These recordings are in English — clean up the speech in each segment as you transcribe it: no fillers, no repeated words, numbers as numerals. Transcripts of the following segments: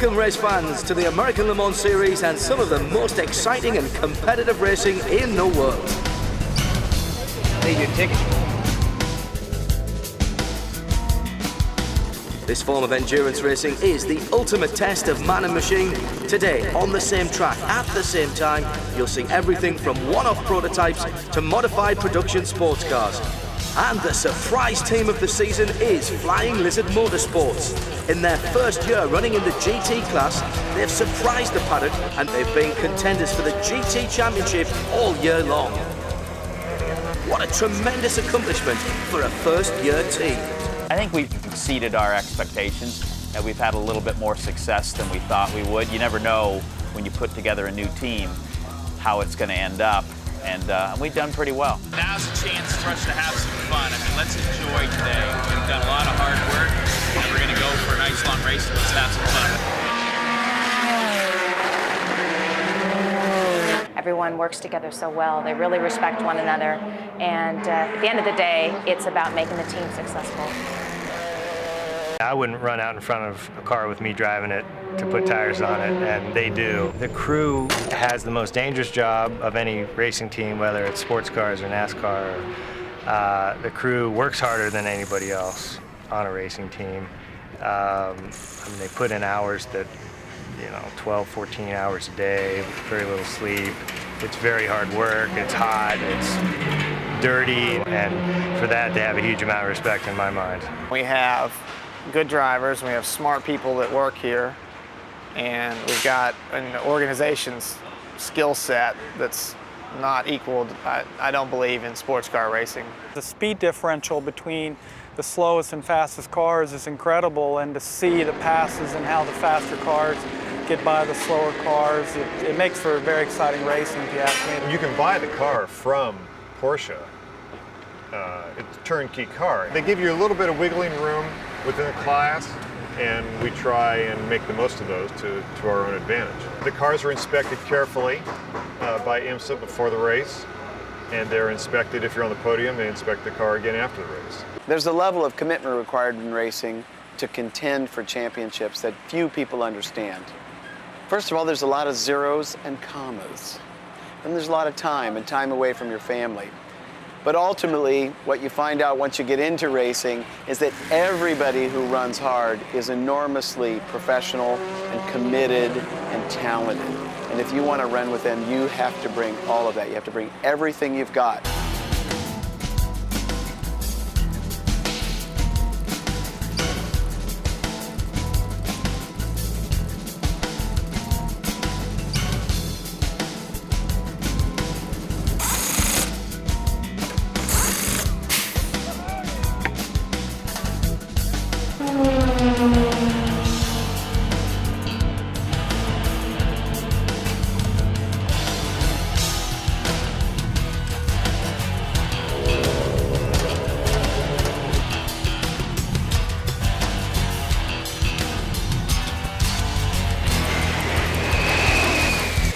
Welcome, race fans, to the American Le Mans Series and some of the most exciting and competitive racing in the world. Need your ticket. This form of endurance racing is the ultimate test of man and machine. Today, on the same track, at the same time, you'll see everything from one-off prototypes to modified production sports cars. And the surprise team of the season is Flying Lizard Motorsports. In their first year running in the GT class, they've surprised the paddock and they've been contenders for the GT Championship all year long. What a tremendous accomplishment for a first-year team. I think we've exceeded our expectations, and we've had a little bit more success than we thought we would. You never know when you put together a new team how it's going to end up, and we've done pretty well. Now's a chance for us to have some fun. I mean, let's enjoy today. We've done a lot of hard work, and we're going to go for a nice long race, and let's have some fun. Everyone works together so well. They really respect one another. And at the end of the day, it's about making the team successful. I wouldn't run out in front of a car with me driving it to put tires on it, and they do. The crew has the most dangerous job of any racing team, whether it's sports cars or NASCAR. The crew works harder than anybody else on a racing team. I mean, they put in hours that, 12, 14 hours a day, very little sleep. It's very hard work, it's hot, it's dirty, and for that, they have a huge amount of respect in my mind. We have good drivers, we have smart people that work here, and we've got an organization's skill set that's not equaled, I don't believe, in sports car racing. The speed differential between the slowest and fastest cars is incredible, and to see the passes and how the faster cars get by the slower cars, it makes for a very exciting racing, if you ask me. You can buy the car from Porsche. It's a turnkey car. They give you a little bit of wiggling room within the class, and we try and make the most of those to our own advantage. The cars are inspected carefully by IMSA before the race, and they're inspected, if you're on the podium, they inspect the car again after the race. There's a level of commitment required in racing to contend for championships that few people understand. First of all, there's a lot of zeros and commas. And there's a lot of time and time away from your family. But ultimately, what you find out once you get into racing is that everybody who runs hard is enormously professional and committed and talented. And if you want to run with them, you have to bring all of that. You have to bring everything you've got.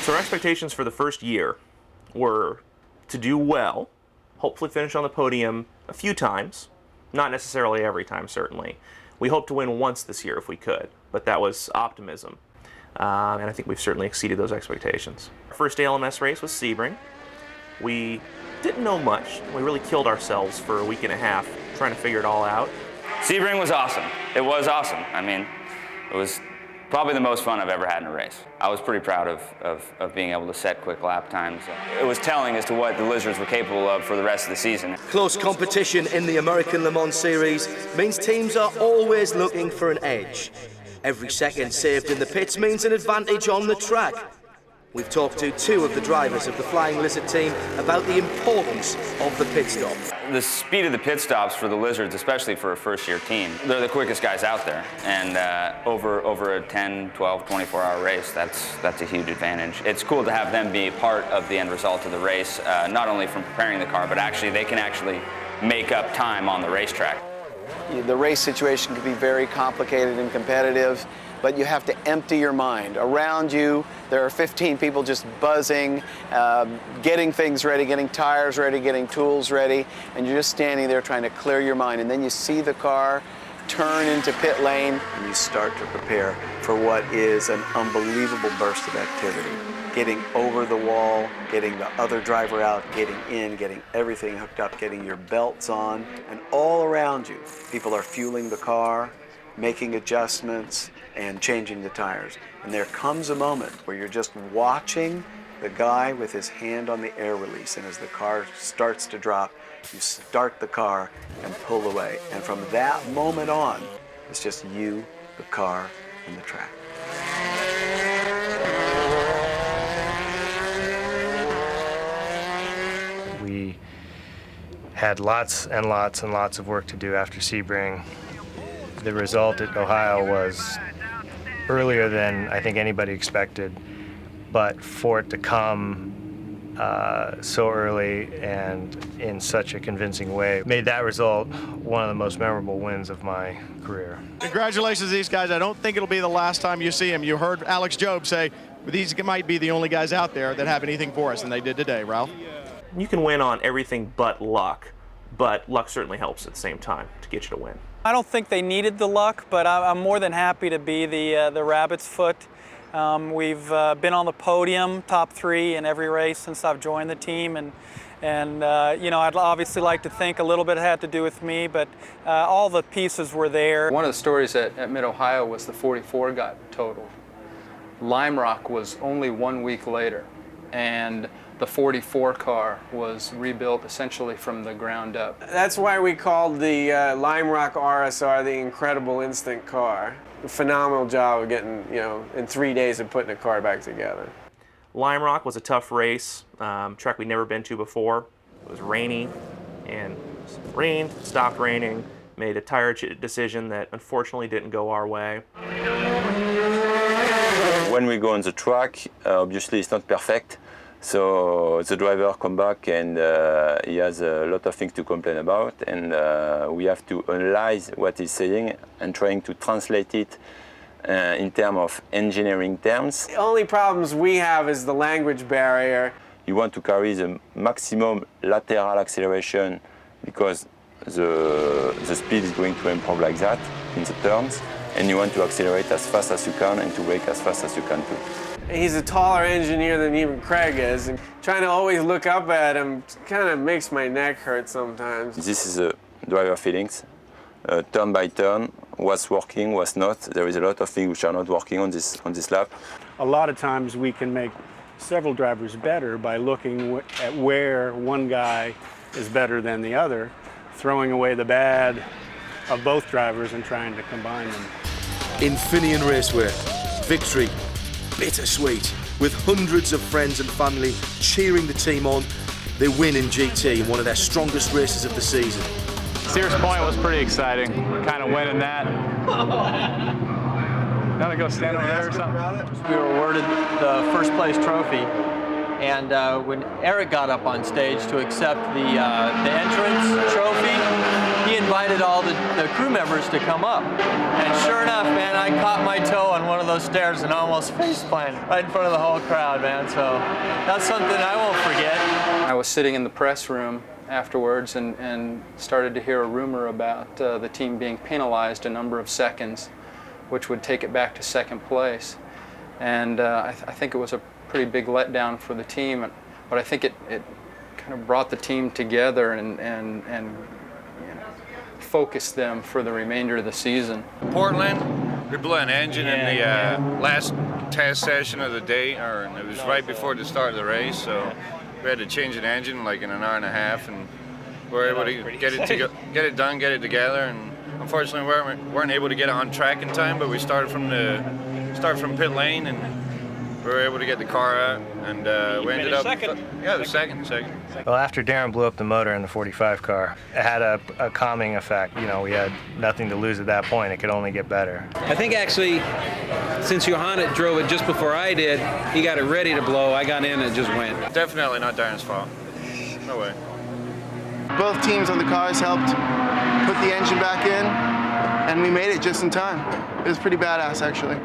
So our expectations for the first year were to do well, hopefully finish on the podium a few times, not necessarily every time, certainly. We hope to win once this year if we could, but that was optimism. And I think we've certainly exceeded those expectations. Our first ALMS race was Sebring. We didn't know much. We really killed ourselves for a week and a half trying to figure it all out. Sebring was awesome. It was awesome. I mean, it was probably the most fun I've ever had in a race. I was pretty proud of being able to set quick lap times. It was telling as to what the Lizards were capable of for the rest of the season. Close competition in the American Le Mans Series means teams are always looking for an edge. Every second saved in the pits means an advantage on the track. We've talked to two of the drivers of the Flying Lizard team about the importance of the pit stop. The speed of the pit stops for the Lizards, especially for a first-year team, they're the quickest guys out there. And over a 10, 12, 24-hour race, that's a huge advantage. It's cool to have them be part of the end result of the race, not only from preparing the car, but actually they can actually make up time on the racetrack. The race situation can be very complicated and competitive, but you have to empty your mind. Around you, there are 15 people just buzzing, getting things ready, getting tires ready, getting tools ready, and you're just standing there trying to clear your mind. And then you see the car turn into pit lane and you start to prepare for what is an unbelievable burst of activity. Getting over the wall, getting the other driver out, getting in, getting everything hooked up, getting your belts on, and all around you, people are fueling the car, making adjustments, and changing the tires. And there comes a moment where you're just watching the guy with his hand on the air release, and as the car starts to drop, you start the car and pull away. And from that moment on, it's just you, the car, and the track. We had lots and lots and lots of work to do after Sebring. The result at Ohio was earlier than I think anybody expected, but for it to come so early and in such a convincing way made that result one of the most memorable wins of my career. Congratulations to these guys. I don't think it'll be the last time you see them. You heard Alex Job say, these might be the only guys out there that have anything for us, and they did today, Ralph. You can win on everything but luck certainly helps at the same time to get you to win. I don't think they needed the luck, but I'm more than happy to be the rabbit's foot. We've been on the podium, top 3 in every race since I've joined the team, and you know, I'd obviously like to think a little bit had to do with me, but all the pieces were there. One of the stories at Mid-Ohio was the 44 got totaled. Lime Rock was only 1 week later, and the 44 car was rebuilt essentially from the ground up. That's why we called the Lime Rock RSR the incredible instant car. A phenomenal job of getting, you know, in 3 days of putting a car back together. Lime Rock was a tough race, track we'd never been to before. It was rainy, and it rained, stopped raining, made a tire decision that unfortunately didn't go our way. When we go on the track, obviously it's not perfect. So the driver come back and he has a lot of things to complain about, and we have to analyze what he's saying and trying to translate it in terms of engineering terms. The only problems we have is the language barrier. You want to carry the maximum lateral acceleration because the speed is going to improve like that in the turns, and you want to accelerate as fast as you can and to brake as fast as you can too. He's a taller engineer than even Craig is, and trying to always look up at him kind of makes my neck hurt sometimes. This is the driver feelings, turn by turn, what's working, what's not. There is a lot of things which are not working on this lap. A lot of times we can make several drivers better by looking at where one guy is better than the other, throwing away the bad of both drivers and trying to combine them. Infineon Raceway, victory. Bittersweet, with hundreds of friends and family cheering the team on. They win in GT in one of their strongest races of the season. Sears Point was pretty exciting, kind of winning that. Now to go stand over there or something? We were awarded the first place trophy, and when Eric got up on stage to accept the entrance trophy, he invited all the crew members to come up. And sure enough, man, I caught my toe on one of those stairs and almost face-planted right in front of the whole crowd, man. So that's something I won't forget. I was sitting in the press room afterwards and started to hear a rumor about the team being penalized a number of seconds, which would take it back to second place. And I think it was a pretty big letdown for the team, but I think it kind of brought the team together and focused them for the remainder of the season. Portland, we blew an engine in the last test session of the day, or it was right before the start of the race, so we had to change an engine like in an hour and a half, and we were able to get it done, get it together, and unfortunately we weren't able to get it on track in time, but we started from pit lane, and we were able to get the car out, and we ended up second. Yeah, the second. Well, after Darren blew up the motor in the 45 car, it had a calming effect. You know, we had nothing to lose at that point. It could only get better. I think actually, since Johanna drove it just before I did, he got it ready to blow. I got in and it just went. Definitely not Darren's fault. No way. Both teams on the cars helped put the engine back in, and we made it just in time. It was pretty badass, actually.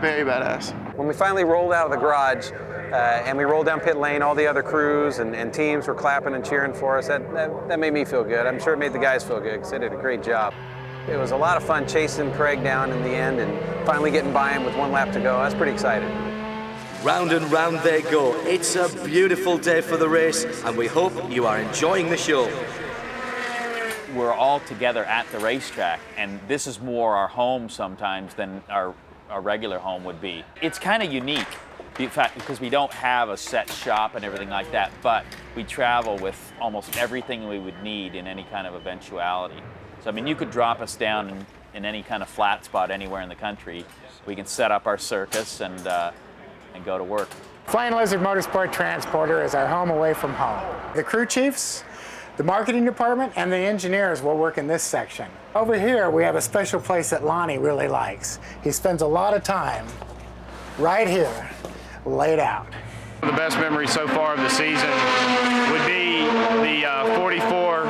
Very badass. When we finally rolled out of the garage and we rolled down pit lane, all the other crews and teams were clapping and cheering for us. That made me feel good. I'm sure it made the guys feel good because they did a great job. It was a lot of fun chasing Craig down in the end and finally getting by him with 1 lap to go. I was pretty excited. Round and round they go. It's a beautiful day for the race, and we hope you are enjoying the show. We're all together at the racetrack, and this is more our home sometimes than our regular home would be. It's kind of unique, in fact, because we don't have a set shop and everything like that, but we travel with almost everything we would need in any kind of eventuality. So, I mean, you could drop us down in any kind of flat spot anywhere in the country. We can set up our circus and go to work. Flying Lizard Motorsport Transporter is our home away from home. The crew chiefs, the marketing department, and the engineers will work in this section. Over here, we have a special place that Lonnie really likes. He spends a lot of time right here, laid out. The best memory so far of the season would be the 44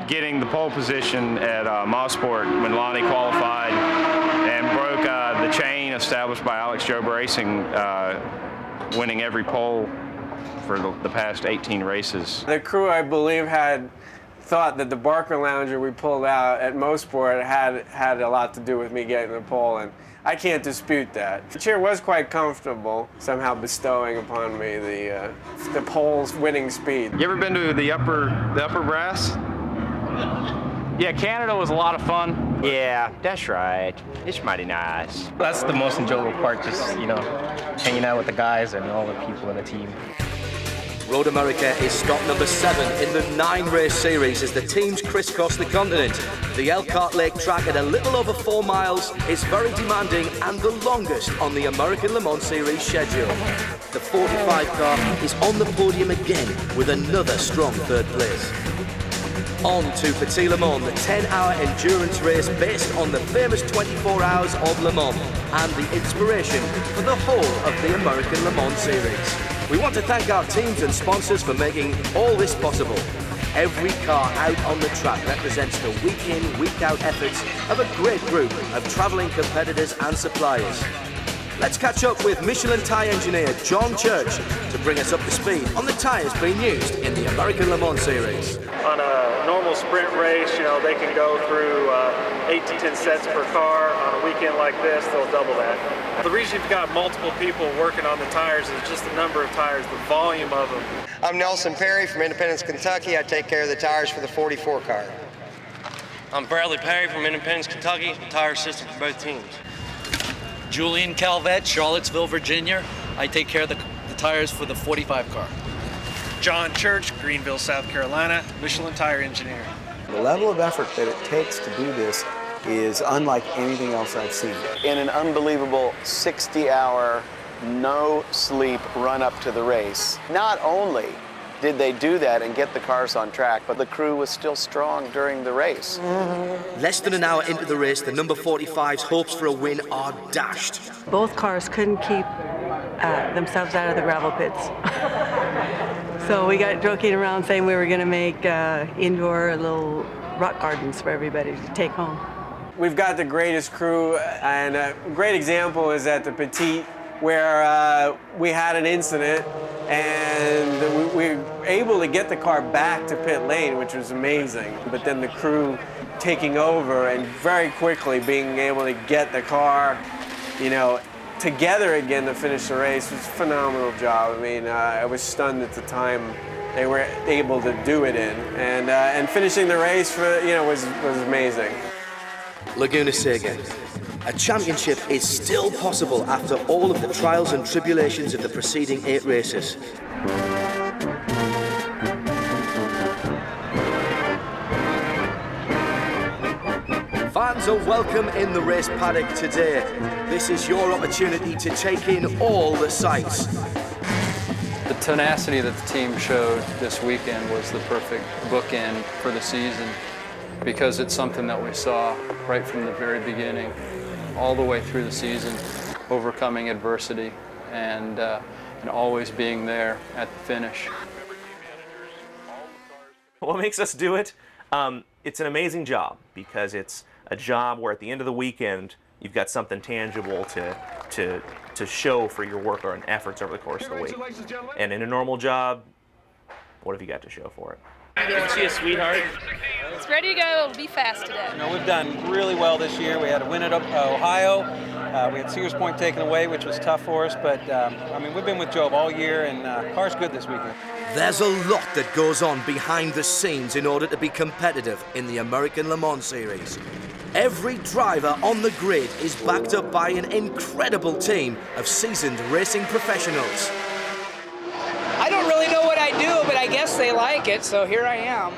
getting the pole position at Mosport when Lonnie qualified and broke the chain established by Alex Job Racing, winning every pole for the past 18 races. The crew, I believe, had thought that the Barker Lounger we pulled out at Mosport had a lot to do with me getting the pole, and I can't dispute that. The chair was quite comfortable, somehow bestowing upon me the pole's winning speed. You ever been to the upper brass? Yeah, Canada was a lot of fun. Yeah, that's right. It's mighty nice. That's the most enjoyable part, just, you know, hanging out with the guys and all the people in the team. Road America is stop number 7 in the 9-race series as the teams crisscross the continent. The Elkhart Lake track at a little over 4 miles is very demanding and the longest on the American Le Mans Series schedule. The 45 car is on the podium again with another strong 3rd place. On to Petit Le Mans, the 10-hour endurance race based on the famous 24 hours of Le Mans and the inspiration for the whole of the American Le Mans Series. We want to thank our teams and sponsors for making all this possible. Every car out on the track represents the week-in, week-out efforts of a great group of travelling competitors and suppliers. Let's catch up with Michelin tyre engineer John Church to bring us up to speed on the tyres being used in the American Le Mans Series. On a normal sprint race, you know, they can go through 8 to 10 sets per car. On a weekend like this, they'll double that. The reason you've got multiple people working on the tires is just the number of tires, the volume of them. I'm Nelson Perry from Independence, Kentucky. I take care of the tires for the 44 car. I'm Bradley Perry from Independence, Kentucky, tire system for both teams. Julian Calvette, Charlottesville, Virginia. I take care of the tires for the 45 car. John Church, Greenville, South Carolina, Michelin tire engineer. The level of effort that it takes to do this is unlike anything else I've seen. In an unbelievable 60-hour, no-sleep run-up to the race, not only did they do that and get the cars on track, but the crew was still strong during the race. Less than an hour into the race, the number 45's hopes for a win are dashed. Both cars couldn't keep themselves out of the gravel pits. So we got joking around saying we were going to make indoor little rock gardens for everybody to take home. We've got the greatest crew, and a great example is at the Petite, where we had an incident and we were able to get the car back to pit lane, which was amazing. But then the crew taking over and very quickly being able to get the car, you know, together again to finish the race was a phenomenal job. I mean, I was stunned at the time they were able to do it in, and finishing the race for, you know, was amazing. Laguna Seca. A championship is still possible after all of the trials and tribulations of the preceding 8 races. Fans are welcome in the race paddock today. This is your opportunity to take in all the sights. The tenacity that the team showed this weekend was the perfect bookend for the season, because it's something that we saw right from the very beginning, all the way through the season, overcoming adversity and always being there at the finish. What makes us do it? It's an amazing job, because it's a job where at the end of the weekend you've got something tangible to show for your work or efforts over the course of the week. And in a normal job, what have you got to show for it? Isn't she a sweetheart? It's ready to go. It'll be fast today. You know, we've done really well this year. We had a win at Ohio. We had Sears Point taken away, which was tough for us. But, I mean, we've been with Job all year, and car's good this weekend. There's a lot that goes on behind the scenes in order to be competitive in the American Le Mans Series. Every driver on the grid is backed up by an incredible team of seasoned racing professionals. I don't really know what I do, but I guess they like it, so here I am.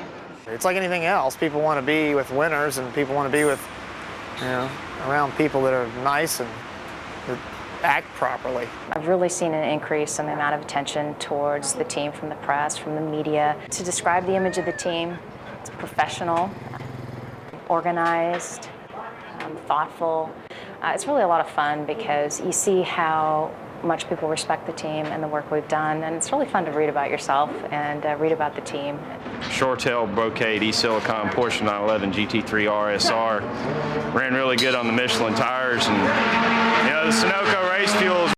It's like anything else. People want to be with winners, and people want to be with, around people that are nice and that act properly. I've really seen an increase in the amount of attention towards the team from the press, from the media. To describe the image of the team, it's professional, organized, thoughtful. It's really a lot of fun because you see how much people respect the team and the work we've done, and it's really fun to read about yourself and read about the team. Short-tail brocade E-Silicon Porsche 911 GT3 RSR ran really good on the Michelin tires, and the Sunoco race fuels